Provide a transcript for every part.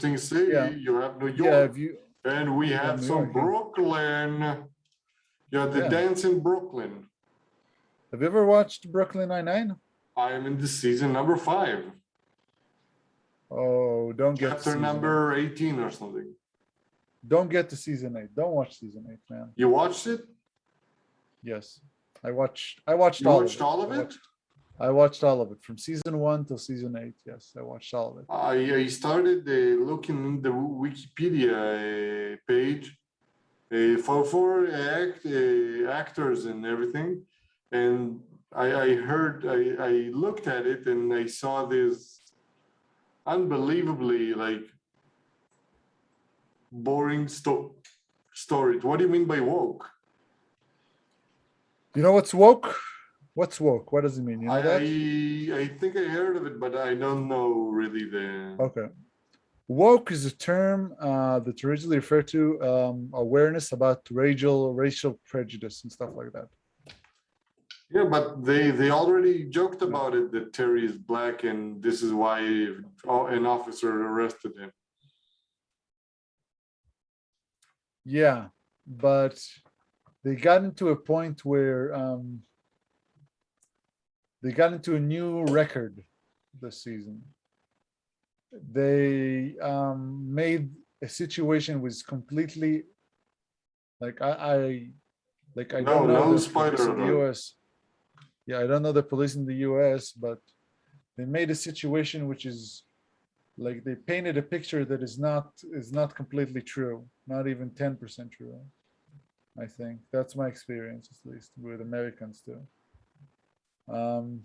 City, Yeah, you have New yeah. York, and we You have have New some York, yeah. Brooklyn. Yeah, the Yeah. dance in Brooklyn. Have you ever watched Brooklyn Nine-Nine? I am in the season number 5, Oh, don't get to chapter season 8. number 18 or something. Don't get to season 8. Don't watch season 8, man. You watched it? Yes, I watched You all of watched it. all of it? I watched all of it from season 1 till season 8. Yes, I watched all of it. I started looking in the Wikipedia page for actors and everything, and I looked at it and I saw this unbelievably like boring story. What do you mean by woke? You know what's woke? What's woke? What does it mean? You know that? I think I heard of it, but I don't know really the. Okay. Woke is a term that originally referred to awareness about racial prejudice and stuff like that. Yeah, but they already joked Yeah. about it that Terry is black and this is why an officer arrested him. Yeah, but they got into a point where they got into a new record this season. They made a situation was completely like I No, don't know no the police spoiler in the alert. U.S. Yeah, I don't know the police in the U.S., but they made a situation which is like they painted a picture that is not completely true, not even 10% true. I think that's my experience, at least with Americans too. Um,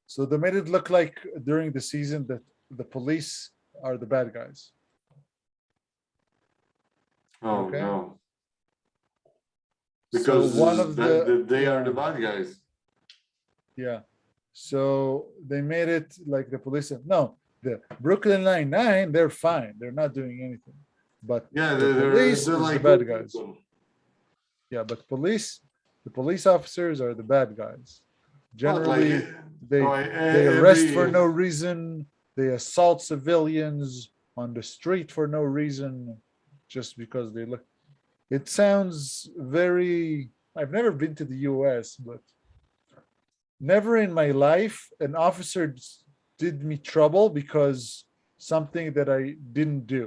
so they made it look like during the season that the police are the bad guys. Oh Okay, no, so one because of the they are yeah the bad guys. yeah, so they made it like the police said no, the Brooklyn Nine-Nine, they're fine, they're not doing anything, but Yeah, the police they're is the like bad good guys. people. Yeah, but the police officers are the bad guys. What like Generally, they they arrest for every no reason. They assault civilians on the street for no reason, just because they look. It sounds very. I've never been to the U.S., but never in my life an officer did me trouble because something that I didn't do.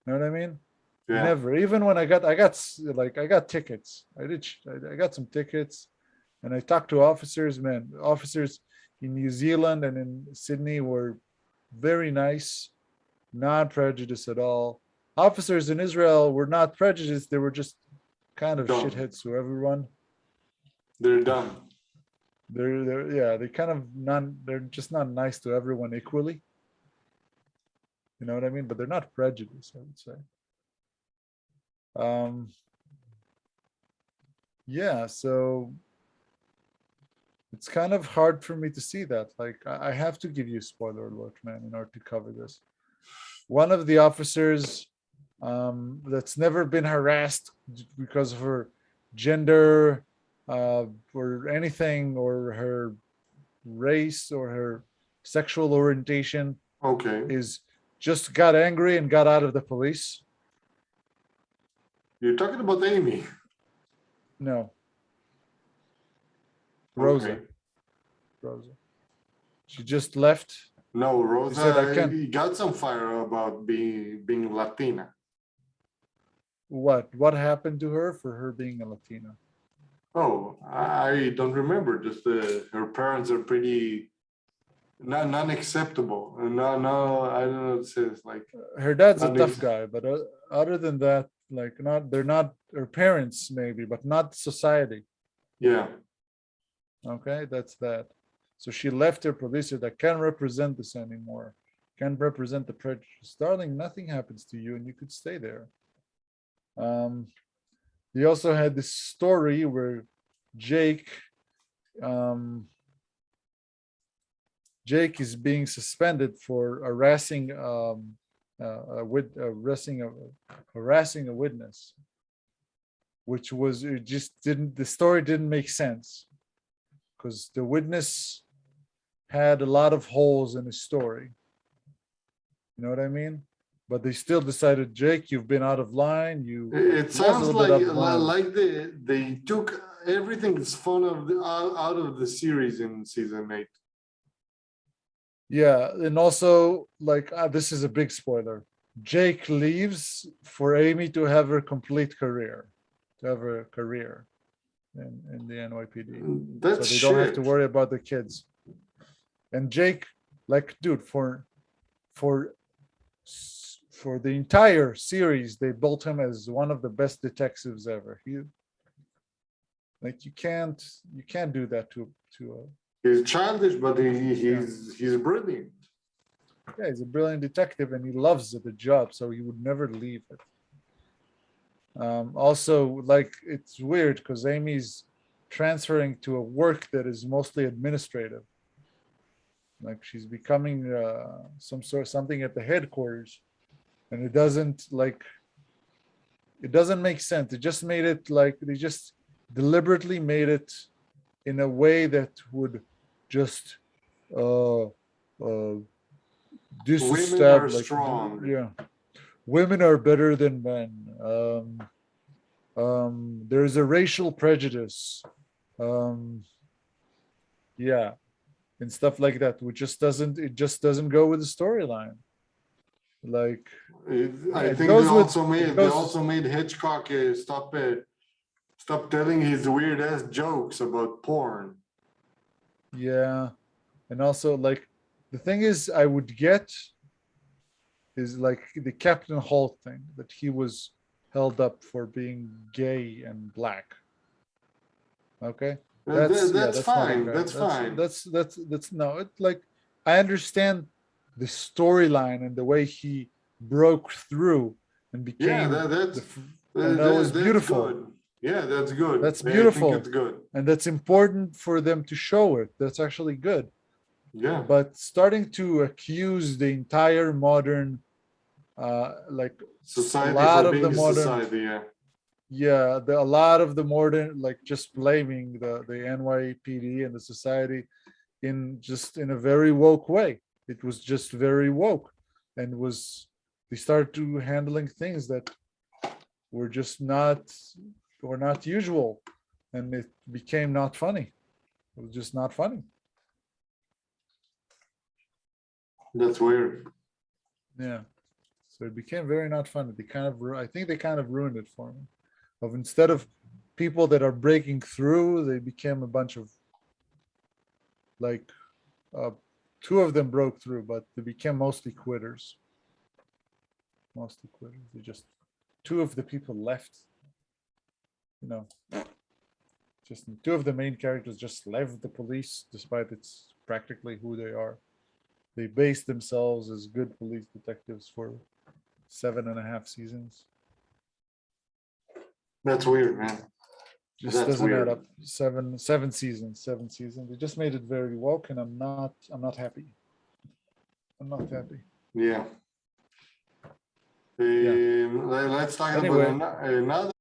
You know what I mean? yeah. Never. Even when I got tickets. I got some tickets, and I talked to officers. Man, officers in New Zealand and in Sydney were very nice, not prejudiced at all. Officers in Israel were not prejudiced. They were just kind of Dumb. shitheads to everyone. They're dumb. They're yeah, they kind of not they're just not nice to everyone equally. You know what I mean? But they're not prejudiced, I would say. Um, yeah, so it's kind of hard for me to see that. Like, I have to give you a spoiler alert, man, in order to cover this. One of the officers that's never been harassed because of her gender or anything, or her race or her sexual orientation, Okay. is just got angry and got out of the police. You're talking about Amy. No. Rosa. Okay. Rosa. She just left. No, She said, I Rosa can't. he got some fire about being Latina. What happened to her for her being a Latina? Oh, I don't remember. Just her parents are pretty non acceptable. No, I don't know what it says. Like Her dad's a not tough ex- guy, but other than that, like they're not her parents maybe, but not society. yeah. Okay, that's that. So she left her producer that can't represent this anymore, can't represent the prejudice. Darling, nothing happens to you, and you could stay there. He also had this story where Jake um, Jake is being suspended for harassing a witness, which was it just didn't the story didn't make sense because the witness had a lot of holes in his story. You know what I mean? But they still decided, Jake, you've been out of line. It He was a sounds little bit out of line. like they took everything's fun out of the series in season 8. Yeah, and also like this is a big spoiler. Jake leaves for Amy to have her complete career, to have a career in the NYPD. That's So they don't have to shit. worry about the kids. And Jake, like, dude, for the entire series, they built him as one of the best detectives ever. Like you can't do that to He's childish, but yeah. he's brilliant. Yeah, he's a brilliant detective and he loves the job, so he would never leave it. Also, like it's weird because Amy's transferring to a work that is mostly administrative. Like she's becoming something at the headquarters, and it doesn't make sense. It just made it like they just deliberately made it in a way that would just uh Women are like strong. yeah, women are better than men. There's a racial prejudice, yeah, and stuff like that, which just doesn't go with the storyline. Like I it think goes with they also made Hitchcock stop telling his weird ass jokes about porn. yeah, and also like the thing is I would get is like the Captain Holt thing, that he was held up for being gay and black. Okay, that's Fine. fine. That's fine. That's no. It like I understand the storyline and the way he broke through and Yeah, became that's and that was that's beautiful. good. Yeah, that's good. That's I think it's beautiful, good. and that's important for them to show it. That's actually good. Yeah. But starting to accuse the entire modern, like a Society lot for of the being a modern, society, yeah. yeah, a lot of the modern, like just blaming the NYPD and the society in a very woke way. It was just very woke, and they started to handling things that were just not usual, and it became not funny. It was just not funny. That's weird. Yeah. So it became very not funny. I think they kind of ruined it for me. Of instead of people that are breaking through, they became a bunch of like uh, two of them broke through, but they became mostly quitters. Mostly quitters. They just two of the people left. You know, just two of the main characters just left the police, despite it's practically who they are. They based themselves as good police detectives for 7.5 seasons. That's weird, man. Just That's doesn't add weird. up. Seven seasons. They just made it very woke, and I'm not happy. I'm not happy. Yeah. Yeah. Let's talk about Anyway. another